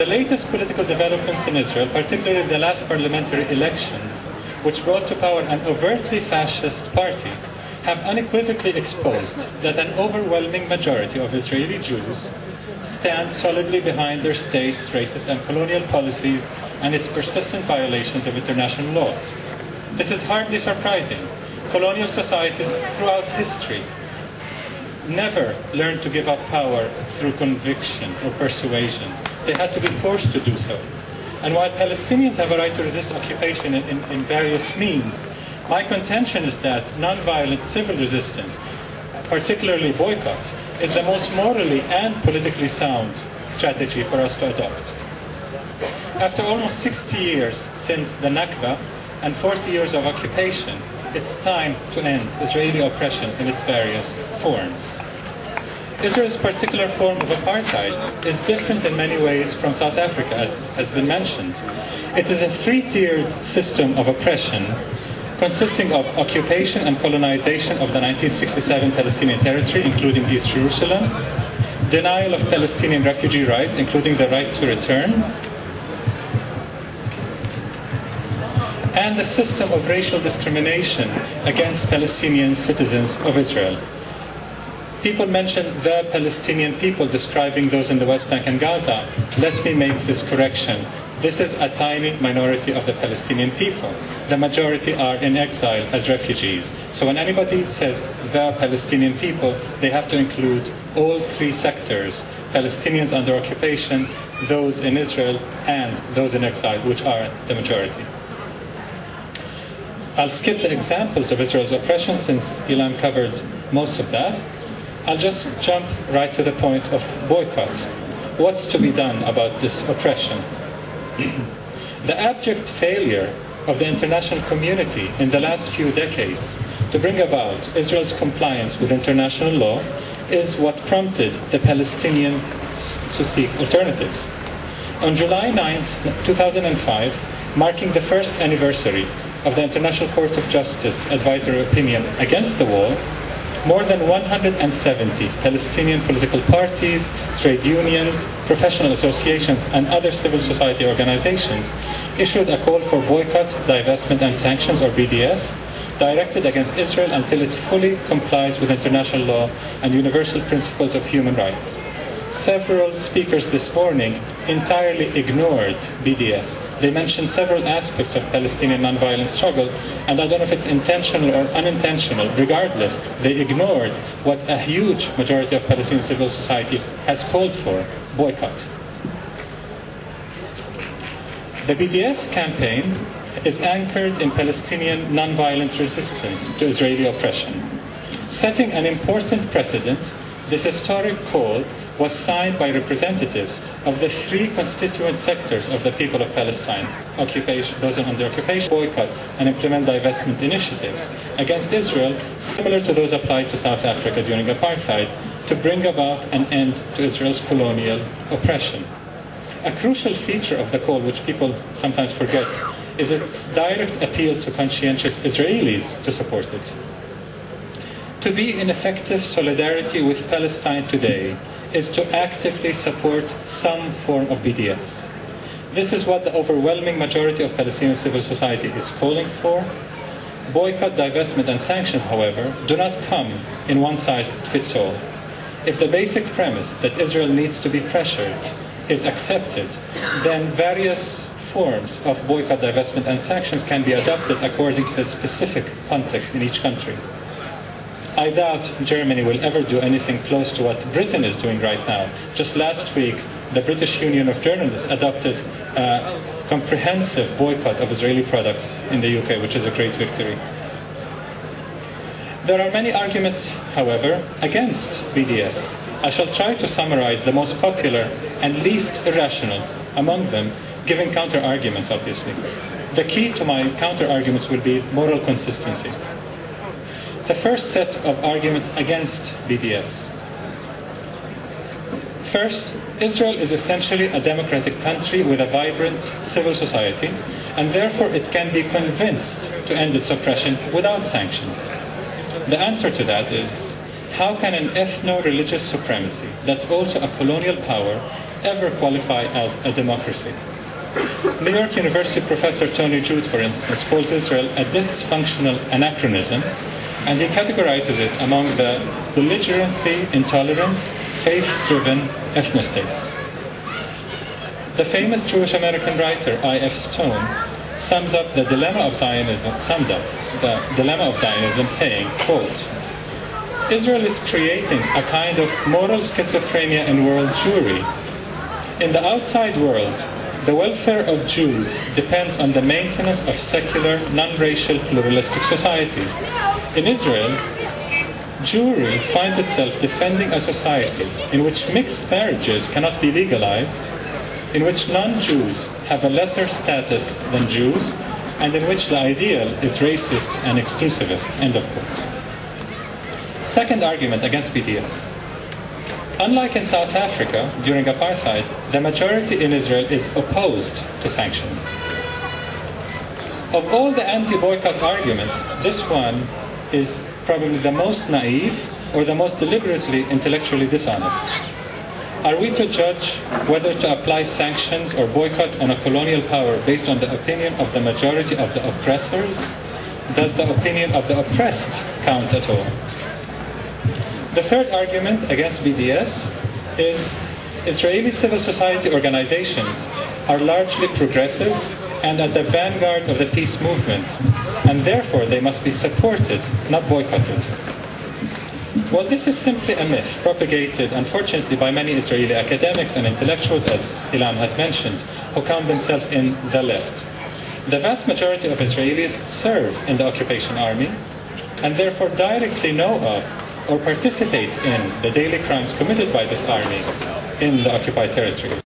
The latest political developments in Israel, particularly the last parliamentary elections, which brought to power an overtly fascist party, have unequivocally exposed that an overwhelming majority of Israeli Jews stand solidly behind their state's racist and colonial policies and its persistent violations of international law. This is hardly surprising. Colonial societies throughout history never learned to give up power through conviction or persuasion. They had to be forced to do so. And while Palestinians have a right to resist occupation in various means, my contention is that nonviolent civil resistance, particularly boycott, is the most morally and politically sound strategy for us to adopt. After almost 60 years since the Nakba and 40 years of occupation, it's time to end Israeli oppression in its various forms. Israel's particular form of apartheid is different in many ways from South Africa, as has been mentioned. It is a three-tiered system of oppression consisting of occupation and colonization of the 1967 Palestinian territory, including East Jerusalem, denial of Palestinian refugee rights, including the right to return, and the system of racial discrimination against Palestinian citizens of Israel. People mention the Palestinian people, describing those in the West Bank and Gaza. Let me make this correction. This is a tiny minority of the Palestinian people. The majority are in exile as refugees. So when anybody says the Palestinian people, they have to include all three sectors: Palestinians under occupation, those in Israel, and those in exile, which are the majority. I'll skip the examples of Israel's oppression since Ilan covered most of that. I'll just jump right to the point of boycott. What's to be done about this oppression? The abject failure of the international community in the last few decades to bring about Israel's compliance with international law is what prompted the Palestinians to seek alternatives. On July 9, 2005, marking the first anniversary of the International Court of Justice advisory opinion against the wall, more than 170 Palestinian political parties, trade unions, professional associations, and other civil society organizations issued a call for boycott, divestment and sanctions, or BDS, directed against Israel until it fully complies with international law and universal principles of human rights. Several speakers this morning entirely ignored BDS. They mentioned several aspects of Palestinian nonviolent struggle, and I don't know if it's intentional or unintentional. Regardless, they ignored what a huge majority of Palestinian civil society has called for: boycott. The BDS campaign is anchored in Palestinian nonviolent resistance to Israeli oppression. Setting an important precedent, this historic call was signed by representatives of the three constituent sectors of the people of Palestine: occupation, those under occupation, boycotts, and implement divestment initiatives against Israel, similar to those applied to South Africa during apartheid, to bring about an end to Israel's colonial oppression. A crucial feature of the call, which people sometimes forget, is its direct appeal to conscientious Israelis to support it. To be in effective solidarity with Palestine today is to actively support some form of BDS. This is what the overwhelming majority of Palestinian civil society is calling for. Boycott, divestment, and sanctions, however, do not come in one-size-fits-all. If the basic premise that Israel needs to be pressured is accepted, then various forms of boycott, divestment, and sanctions can be adopted according to the specific context in each country. I doubt Germany will ever do anything close to what Britain is doing right now. Just last week, the British Union of Journalists adopted a comprehensive boycott of Israeli products in the UK, which is a great victory. There are many arguments, however, against BDS. I shall try to summarize the most popular and least irrational among them, giving counter-arguments, obviously. The key to my counter-arguments will be moral consistency. The first set of arguments against BDS. First, Israel is essentially a democratic country with a vibrant civil society, and therefore it can be convinced to end its oppression without sanctions. The answer to that is, how can an ethno-religious supremacy that's also a colonial power ever qualify as a democracy. New York University professor Tony Jude, for instance, calls Israel a dysfunctional anachronism, and he categorizes it among the belligerently intolerant, faith-driven ethnostates. The famous Jewish-American writer I.F. Stone summed up the dilemma of Zionism saying, quote, Israel is creating a kind of moral schizophrenia in world Jewry. In the outside world, the welfare of Jews depends on the maintenance of secular, non-racial, pluralistic societies. In Israel, Jewry finds itself defending a society in which mixed marriages cannot be legalized, in which non-Jews have a lesser status than Jews, and in which the ideal is racist and exclusivist, end of quote. Second argument against BDS. Unlike in South Africa during apartheid, the majority in Israel is opposed to sanctions. Of all the anti-boycott arguments, this one is probably the most naive or the most deliberately intellectually dishonest. Are we to judge whether to apply sanctions or boycott on a colonial power based on the opinion of the majority of the oppressors? Does the opinion of the oppressed count at all? The third argument against BDS is Israeli civil society organizations are largely progressive and at the vanguard of the peace movement, and therefore they must be supported, not boycotted. Well, this is simply a myth propagated, unfortunately, by many Israeli academics and intellectuals, as Ilan has mentioned, who count themselves in the left. The vast majority of Israelis serve in the occupation army and therefore directly know of or participate in the daily crimes committed by this army in the occupied territories.